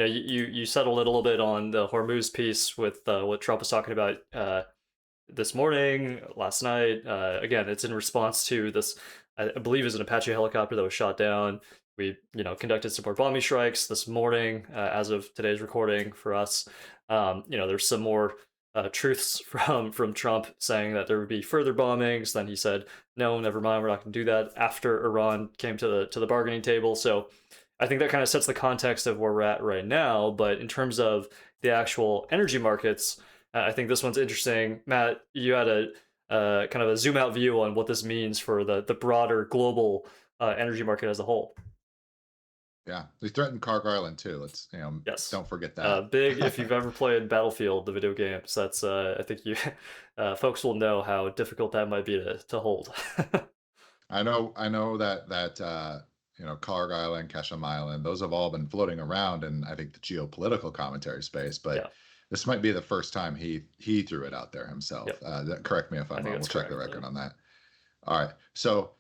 you settled it a little bit on the Hormuz piece with what Trump was talking about this morning, last night. Again, it's in response to this, I believe, is an Apache helicopter that was shot down. We, conducted some more bombing strikes this morning, as of today's recording for us. There's some more truths from Trump saying that there would be further bombings. Then he said, "No, never mind, we're not going to do that." After Iran came to the bargaining table, so I think that kind of sets the context of where we're at right now. But in terms of the actual energy markets, I think this one's interesting. Matt, you had a kind of a zoom out view on what this means for the broader global energy market as a whole. Yeah, they threatened Carg Island too. Let's Yes. don't forget that. Big, if you've ever played Battlefield, the video games, that's, I think you, folks will know how difficult that might be to hold. I know that Carg Island, Kesham Island, those have all been floating around in I think the geopolitical commentary space, but Yeah. this might be the first time he threw it out there himself. Yep. Correct me if I I'm think wrong. We'll that's check the correct. Yeah. record on that. All right. So,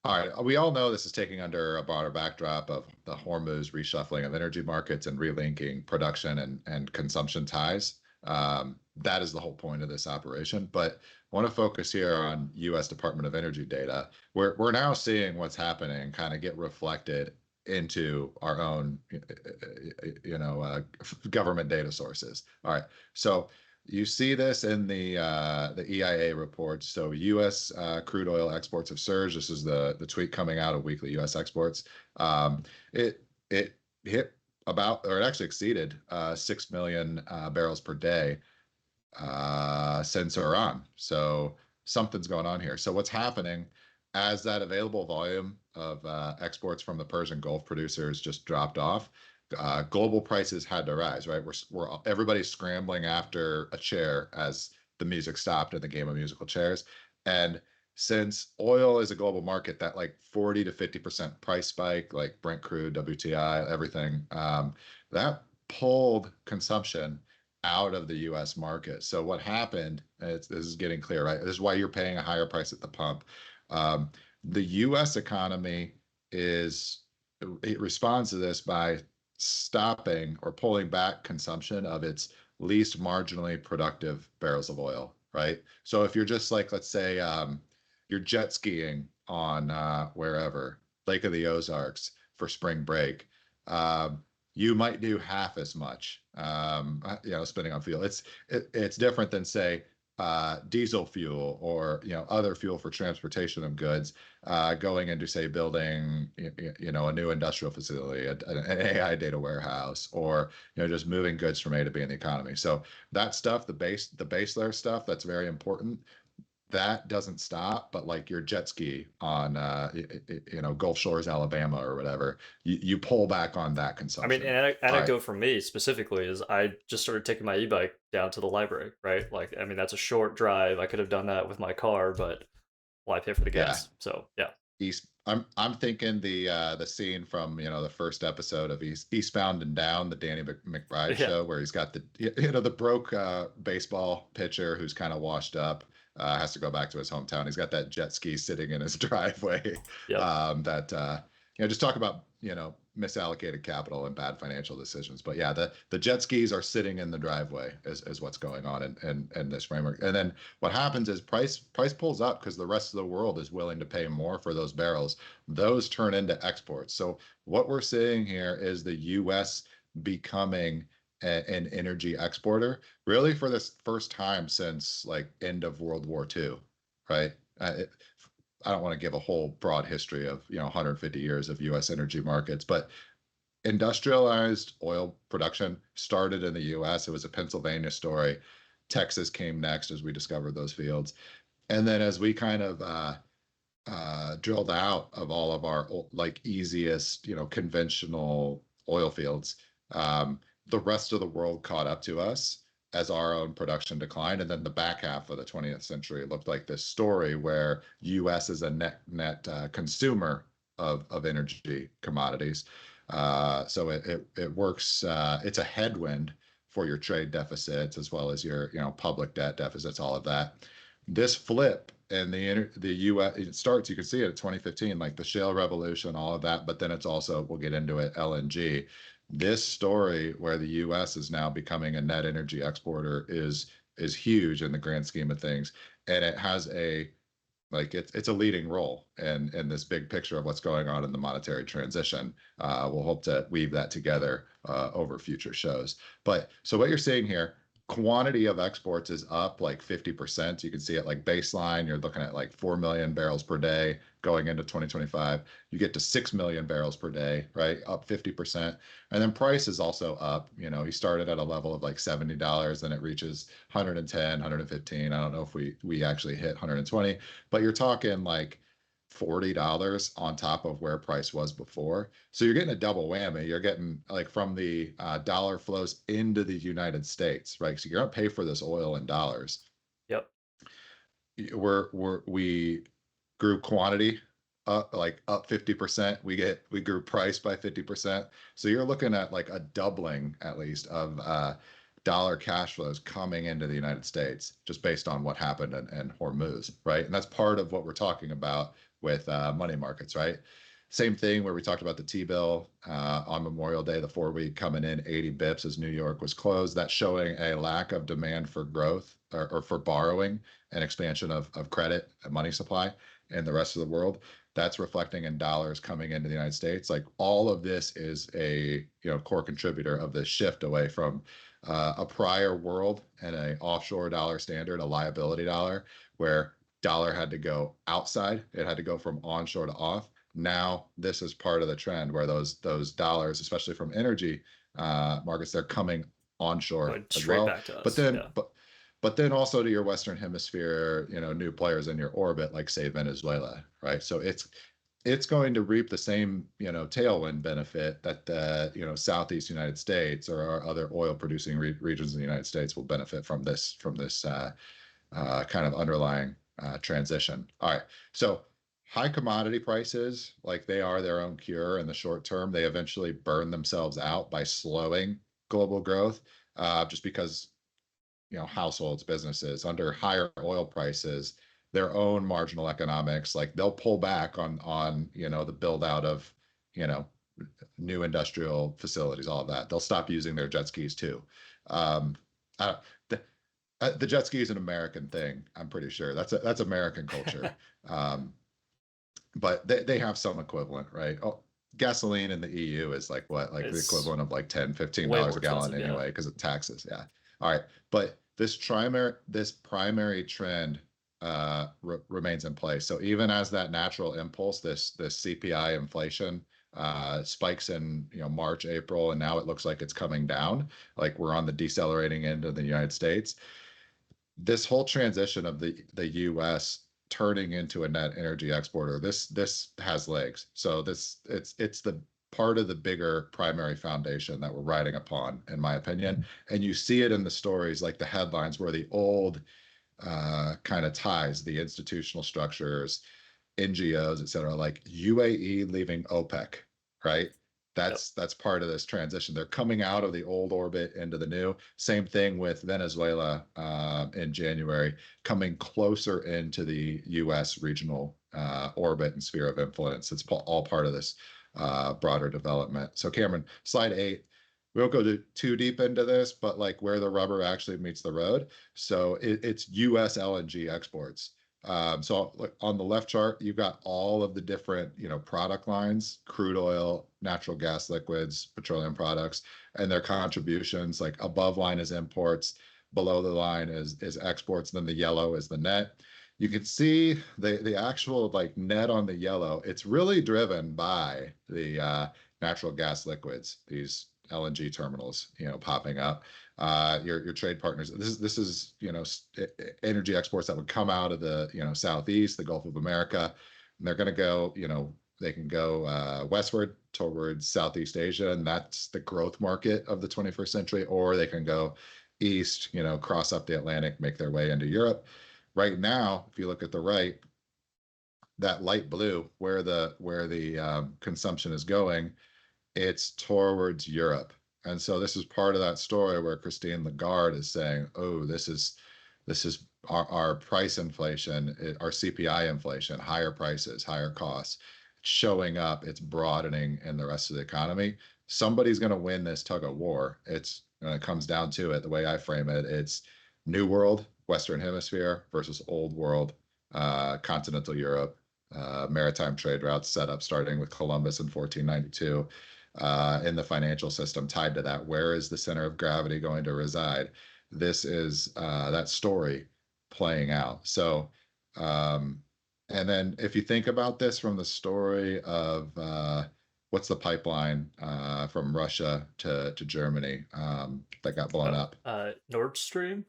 all right, we all know this is taking under a broader backdrop of the Hormuz reshuffling of energy markets and relinking production and consumption ties. That is the whole point of this operation. But I want to focus here on U.S. Department of Energy data. We're now seeing what's happening kind of get reflected into our own, government data sources. All right. So you see this in the EIA reports. So U.S. Crude oil exports have surged. This is the tweet coming out of weekly U.S. exports. It hit about, or it actually exceeded 6 million barrels per day since Iran. So something's going on here. So what's happening as that available volume of exports from the Persian Gulf producers just dropped off? Global prices had to rise, right? We're everybody's scrambling after a chair as the music stopped in the game of musical chairs. And since oil is a global market, that like 40 to 50% price spike, like Brent crude, WTI, everything, that pulled consumption out of the US market. So what happened, this is getting clear, right? This is why you're paying a higher price at the pump. Um, the US economy is, it responds to this by stopping or pulling back consumption of its least marginally productive barrels of oil, right? So if you're just like, let's say, you're jet skiing on wherever, Lake of the Ozarks for spring break, you might do half as much, spending on fuel. It's different than say diesel fuel or other fuel for transportation of goods going into say building a new industrial facility, an AI data warehouse, or just moving goods from A to B in the economy. So that stuff, the base layer stuff, that's very important. That doesn't stop, but like your jet ski on Gulf Shores, Alabama or whatever, you pull back on that I mean, consumption. an All right. anecdote from me specifically is I just started taking my e-bike down to the library, right? Like, I mean, that's a short drive. I could have done that with my car, but well, I pay for the Yeah. gas. So yeah, I'm thinking the scene from the first episode of Eastbound and Down, the Danny McBride yeah, show, where he's got the broke baseball pitcher who's kind of washed up, has to go back to his hometown. He's got that jet ski sitting in his driveway. yep. That just talk about misallocated capital and bad financial decisions. But yeah, the jet skis are sitting in the driveway is what's going on in this framework. And then what happens is price pulls up because the rest of the world is willing to pay more for those barrels. Those turn into exports. So what we're seeing here is the U.S. becoming an energy exporter, really for this first time since like end of World War II, right? I don't want to give a whole broad history of 150 years of U.S. energy markets, but industrialized oil production started in the U.S. It was a Pennsylvania story. Texas came next as we discovered those fields, and then as we kind of drilled out of all of our like easiest, conventional oil fields, the rest of the world caught up to us as our own production declined. And then the back half of the 20th century looked like this story where U.S. is a net consumer of energy commodities. So it works. It's a headwind for your trade deficits as well as your public debt deficits, all of that. This flip and the U.S. it starts. You can see it at 2015, like the shale revolution, all of that. But then it's also, we'll get into it, LNG. This story where the US is now becoming a net energy exporter is huge in the grand scheme of things. And it has a like it's a leading role in this big picture of what's going on in the monetary transition. We'll hope to weave that together over future shows. But so what you're seeing here, quantity of exports is up like 50%. You can see it like baseline. You're looking at like 4 million barrels per day going into 2025. You get to 6 million barrels per day, right? Up 50%. And then price is also up. You know, he started at a level of like $70, then it reaches 110, 115. I don't know if we actually hit 120, but you're talking like $40 on top of where price was before. So you're getting a double whammy. You're getting like from the dollar flows into the United States, right? So you're going to pay for this oil in dollars. Yep. We grew quantity up like up 50%. We grew price by 50%. So you're looking at like a doubling at least of dollar cash flows coming into the United States just based on what happened in Hormuz, right? And that's part of what we're talking about with money markets, right? Same thing where we talked about the T-bill on Memorial Day, the 4-week coming in 80 bips as New York was closed. That's showing a lack of demand for growth or for borrowing and expansion of credit and money supply in the rest of the world. That's reflecting in dollars coming into the United States. Like all of this is a core contributor of this shift away from a prior world and a offshore dollar standard, a liability dollar, where dollar had to go outside. It had to go from onshore to off. Now this is part of the trend where those dollars, especially from energy markets, they're coming onshore Going as straight well. back to But us. then, Yeah. but then also to your Western Hemisphere, new players in your orbit, like say Venezuela, right? So it's going to reap the same, tailwind benefit that the, Southeast United States or our other oil producing regions in the United States will benefit from this kind of underlying transition. All right. So high commodity prices, like they are their own cure in the short term, they eventually burn themselves out by slowing global growth, just because households, businesses under higher oil prices, their own marginal economics, like they'll pull back on the build out of you know new industrial facilities, all of that. They'll stop using their jet skis too. Um, I, the, the jet ski is an American thing. I'm pretty sure that's American culture. Um, but they have some equivalent, right? Oh, gasoline in the EU is like what, like the It's equivalent of like 10, 15 way dollars more a gallon expensive. Yeah. anyway, because of taxes. Yeah. All right. But this primary trend remains in place. So even as that natural impulse, this CPI inflation spikes in March, April, and now it looks like it's coming down. Like we're on the decelerating end of the United States. This whole transition of the U.S. turning into a net energy exporter, this has legs. So it's the part of the bigger primary foundation that we're riding upon, in my opinion. And you see it in the stories, like the headlines, where the old kind of ties, the institutional structures, NGOs, et cetera, like UAE leaving OPEC, right? Yep. That's part of this transition. They're coming out of the old orbit into the new. Same thing with Venezuela in January, coming closer into the U.S. regional orbit and sphere of influence. It's all part of this broader development. So, Cameron, slide 8. We won't go too deep into this, but like where the rubber actually meets the road. So it's U.S. LNG exports. So on the left chart, you've got all of the different, product lines: crude oil, natural gas liquids, petroleum products, and their contributions. Like above line is imports, below the line is exports, then the yellow is the net. You can see the actual like net on the yellow. It's really driven by the natural gas liquids, these LNG terminals, popping up. Your trade partners. This is energy exports that would come out of the southeast, the Gulf of America, and they're going to go. They can go westward towards Southeast Asia, and that's the growth market of the 21st century, or they can go east, cross up the Atlantic, make their way into Europe. Right now, if you look at the right, that light blue, where the consumption is going, it's towards Europe. And so this is part of that story where Christine Lagarde is saying, "Oh, this is our price inflation, our CPI inflation, higher prices, higher costs, showing up. It's broadening in the rest of the economy." somebody's going to win this tug of war. It comes down to it. The way I frame it, it's New World, Western Hemisphere versus Old World, continental Europe, maritime trade routes set up starting with Columbus in 1492. In the financial system tied to that, where is the center of gravity going to reside? This is that story playing out. So, um, and then if you think about this from the story of what's the pipeline from Russia to Germany that got blown Oh, up? Nord Stream.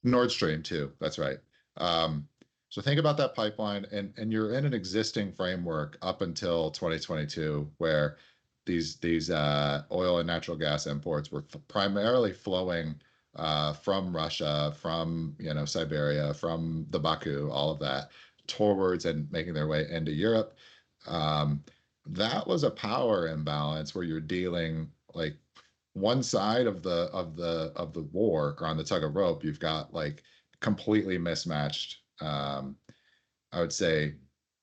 Nord Stream 2. That's right. Um, so think about that pipeline, and you're in an existing framework up until 2022, where these oil and natural gas imports were primarily flowing from Russia, from Siberia, from the Baku, all of that, towards and making their way into Europe. Um, that was a power imbalance where you're dealing like one side of the war or on the tug of rope, you've got like completely mismatched, I would say,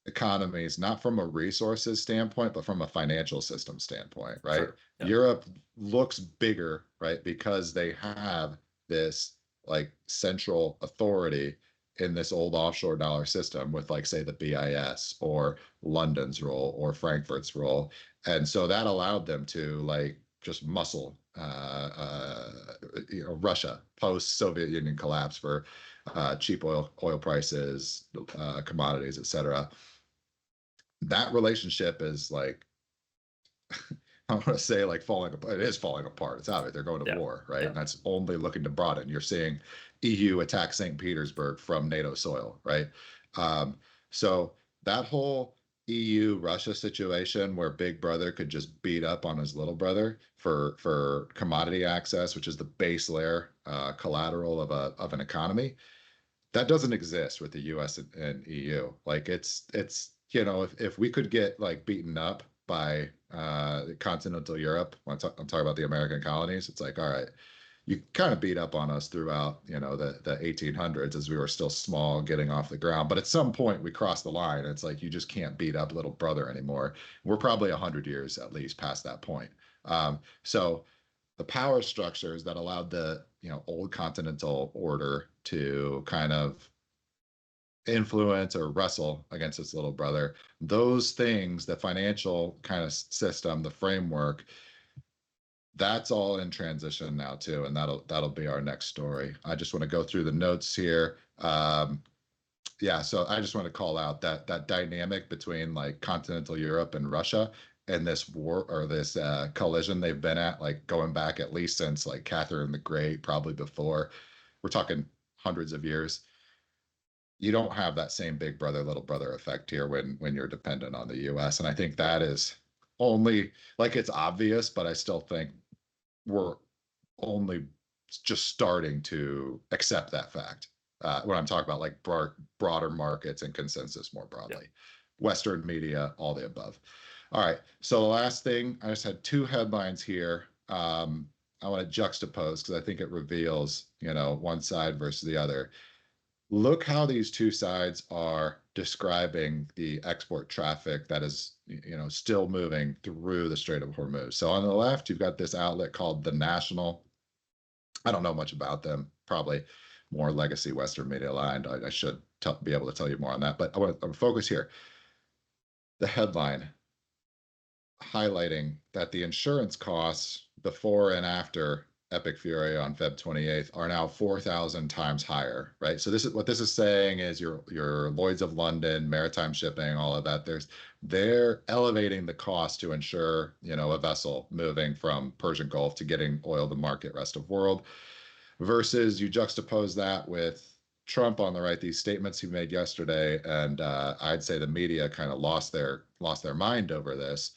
economies, not from a resources standpoint, but from a financial system standpoint, right? Sure. Yeah. Europe looks bigger, right? Because they have this like central authority in this old offshore dollar system with like say the BIS or London's role or Frankfurt's role. And so that allowed them to like just muscle Russia post Soviet Union collapse for cheap oil prices, commodities, etc. That relationship is like I want to say like falling apart. It is falling apart. It's out of it. They're going to Yeah. war, right? Yeah. And that's only looking to broaden. You're seeing EU attack St. Petersburg from NATO soil, right? Um, so that whole EU Russia situation where Big Brother could just beat up on his little brother for commodity access, which is the base layer collateral of an economy, that doesn't exist with the US and EU. Like it's if we could get like beaten up by continental Europe, when I'm talking about the American colonies, it's like, all right, you kind of beat up on us throughout, the 1800s as we were still small, getting off the ground. But at some point, we crossed the line. It's like you just can't beat up little brother anymore. We're probably 100 years at least past that point. So the power structures that allowed the old continental order to kind of influence or wrestle against its little brother, those things, the financial kind of system, the framework, that's all in transition now too, and that'll be our next story. I just want to go through the notes here. Yeah, so I just want to call out that dynamic between like continental Europe and Russia and this war or this collision they've been at, like going back at least since like Catherine the Great, probably before. We're talking hundreds of years. You don't have that same big brother little brother effect here when you're dependent on the US, and I think that is only like it's obvious, but I still think we're only just starting to accept that fact when I'm talking about like broader markets and consensus more Yeah. broadly. Western media, all the above. All right. So the last thing, I just had two headlines here. I want to juxtapose because I think it reveals, one side versus the other. Look how these two sides are describing the export traffic that is, still moving through the Strait of Hormuz. So on the left, you've got this outlet called The National. I don't know much about them. Probably more legacy Western media aligned. I should be able to tell you more on that. But I want to focus here. The headline highlighting that the insurance costs before and after Epic Fury on Feb 28th are now 4,000 times higher, right? So this is what this is saying is your Lloyd's of London, maritime shipping, all of that. They're elevating the cost to insure, a vessel moving from Persian Gulf to getting oil to market rest of world. Versus you juxtapose that with Trump on the right, these statements he made yesterday, and I'd say the media kind of lost their mind over this.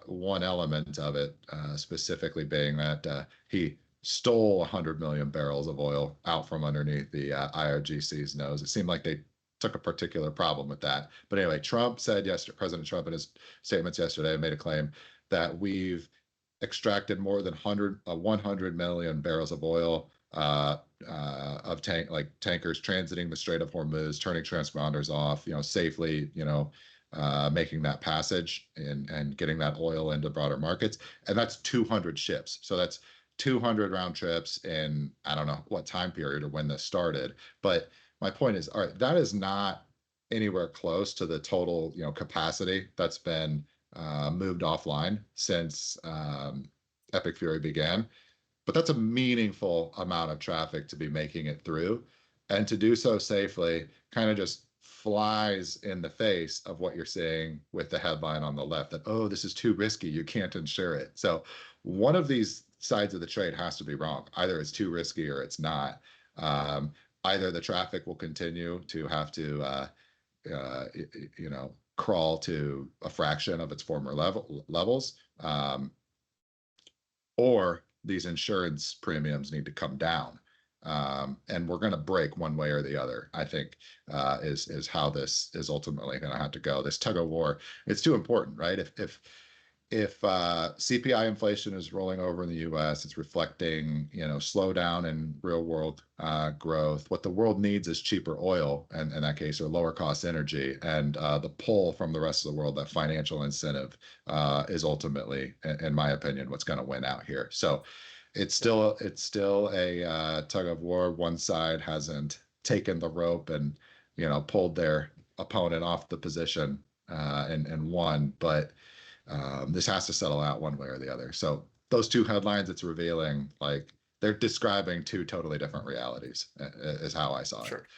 One element of it, specifically being that he stole 100 million barrels of oil out from underneath the IRGC's nose. It seemed like they took a particular problem with that. But anyway, Trump said yesterday, President Trump in his statements yesterday made a claim that we've extracted more than 100 million barrels of oil of tankers transiting the Strait of Hormuz, turning transponders off, safely, making that passage and getting that oil into broader markets. And that's 200 ships. So that's 200 round trips in, I don't know what time period or when this started. But my point is, all right, that is not anywhere close to the total, capacity that's been moved offline since Epic Fury began. But that's a meaningful amount of traffic to be making it through. And to do so safely kind of just flies in the face of what you're seeing with the headline on the left that, oh, this is too risky. You can't insure it. So one of these sides of the trade has to be wrong. Either it's too risky or it's not. Um, Either the traffic will continue to have to, crawl to a fraction of its former levels, or these insurance premiums need to come down. And we're going to break one way or the other. I think is how this is ultimately going to have to go. This tug of war, it's too important, right? If CPI inflation is rolling over in the U.S., it's reflecting, slowdown in real world growth. What the world needs is cheaper oil, and in that case, or lower cost energy. And the pull from the rest of the world, that financial incentive, is ultimately, in my opinion, what's going to win out here. So it's still a tug of war. One side hasn't taken the rope and pulled their opponent off the position and won, but this has to settle out one way or the other. So those two headlines, it's revealing like they're describing two totally different realities, is how I saw it. Sure.